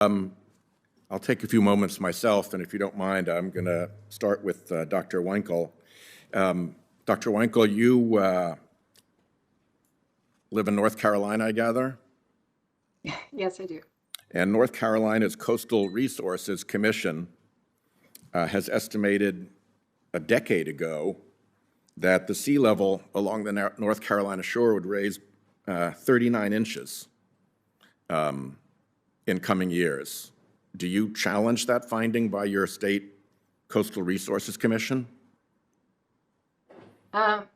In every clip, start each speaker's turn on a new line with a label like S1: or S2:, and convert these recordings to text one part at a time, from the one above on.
S1: I'll take a few moments myself, and if you don't mind, I'm going to start with Dr. Winkle. Dr. Winkle, you live in North Carolina, I gather?
S2: Yes, I do.
S1: And North Carolina's Coastal Resources Commission has estimated a decade ago that the sea level along the North Carolina shore would raise 39 inches in coming years. Do you challenge that finding by your state Coastal Resources Commission?
S2: I'm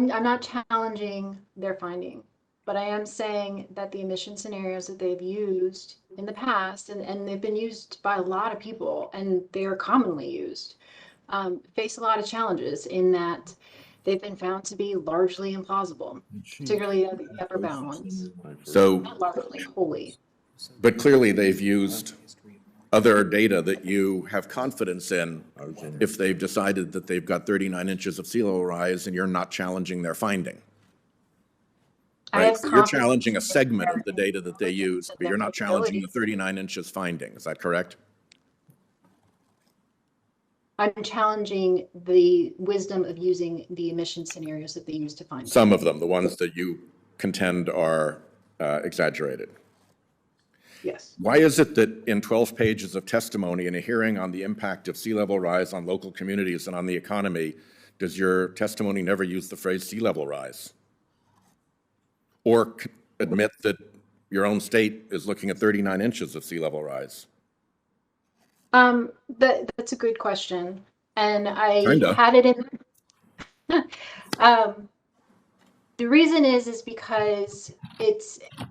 S2: not challenging their finding, but I am saying that the emission scenarios that they've used in the past, and they've been used by a lot of people, and they are commonly used, face a lot of challenges in that they've been found to be largely implausible, particularly the upper bound ones.
S1: So,
S2: not largely, wholly.
S1: but clearly they've used other data that you have confidence in if they've decided that they've got 39 inches of sea level rise and you're not challenging their finding. Right? So you're challenging a segment of the data that they used, but you're not challenging the 39 inches finding. Is that correct?
S2: I'm challenging the wisdom of using the emission scenarios that they use to find
S1: some of them, the ones that you contend are exaggerated.
S2: Yes.
S1: Why is it that in 12 pages of testimony in a hearing on the impact of sea level rise on local communities and on the economy, does your testimony never use the phrase sea level rise? Or admit that your own state is looking at 39 inches of sea level rise?
S2: That's a good question. And I had it in. The reason is because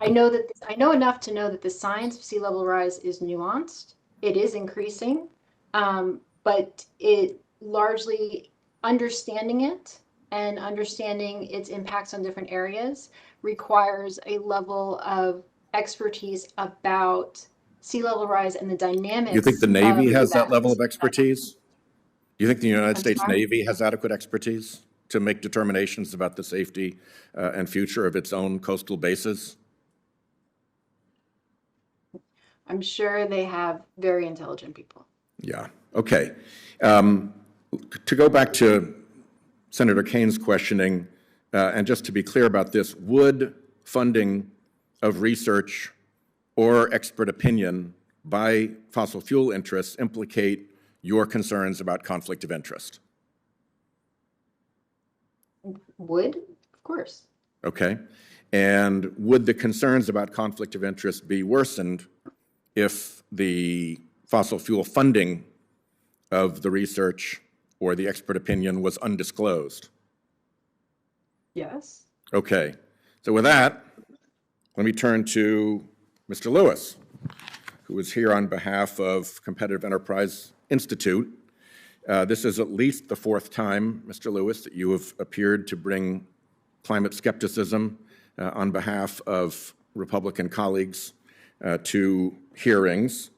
S2: I know enough to know that the science of sea level rise is nuanced. It is increasing, but it largely understanding it and understanding its impacts on different areas requires a level of expertise about sea level rise and the dynamics.
S1: You think the Navy has that level of expertise? Do you think the United States Navy has adequate expertise to make determinations about the safety and future of its own coastal bases?
S2: I'm sure they have very intelligent people.
S1: Yeah, okay. To go back to Senator Kane's questioning, and just to be clear about this, would funding of research or expert opinion by fossil fuel interests implicate your concerns about conflict of interest?
S2: Would, of course.
S1: Okay. And would the concerns about conflict of interest be worsened if the fossil fuel funding of the research or the expert opinion was undisclosed?
S2: Yes.
S1: Okay. So with that, let me turn to Mr. Lewis, who is here on behalf of Competitive Enterprise Institute. This is at least the fourth time, Mr. Lewis, that you have appeared to bring climate skepticism on behalf of Republican colleagues to hearings.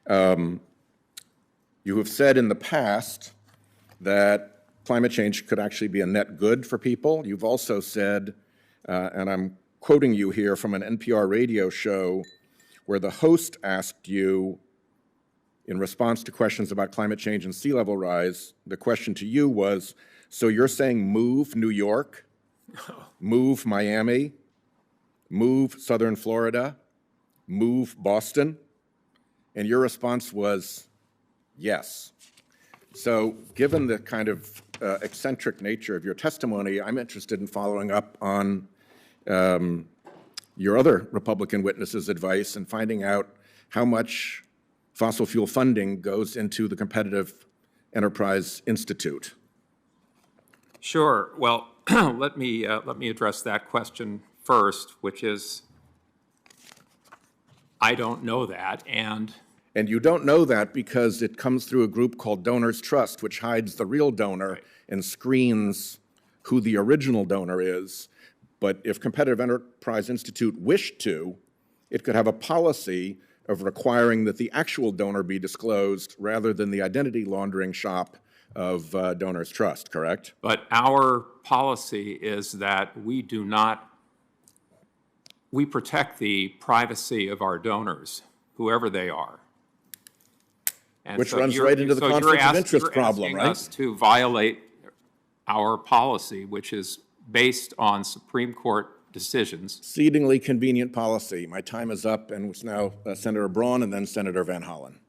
S1: You have said in the past that climate change could actually be a net good for people. You've also said, and I'm quoting you here from an NPR radio show where the host asked you, in response to questions about climate change and sea level rise, the question to you was, so you're saying move New York, move Miami, move Southern Florida, move Boston? And your response was yes. So given the kind of eccentric nature of your testimony, I'm interested in following up on your other Republican witnesses' advice and finding out how much fossil fuel funding goes into the Competitive Enterprise Institute.
S3: Sure. Well, let me address that question first, which is, I don't know that, and
S1: you don't know that because it comes through a group called Donors Trust, which hides the real donor and screens who the original donor is. But if Competitive Enterprise Institute wished to, it could have a policy of requiring that the actual donor be disclosed rather than the identity laundering shop of Donors Trust, correct?
S3: But our policy is that we do not we protect the privacy of our donors, whoever they are. And
S1: Which
S3: so
S1: runs
S3: you're-
S1: right into the
S3: so you're
S1: conflict of
S3: ask-
S1: interest
S3: you're
S1: problem,
S3: asking
S1: right?
S3: us to violate our policy, which is based on Supreme Court decisions.
S1: Exceedingly convenient policy. My time is up, and it's now Senator Braun and then Senator Van Hollen.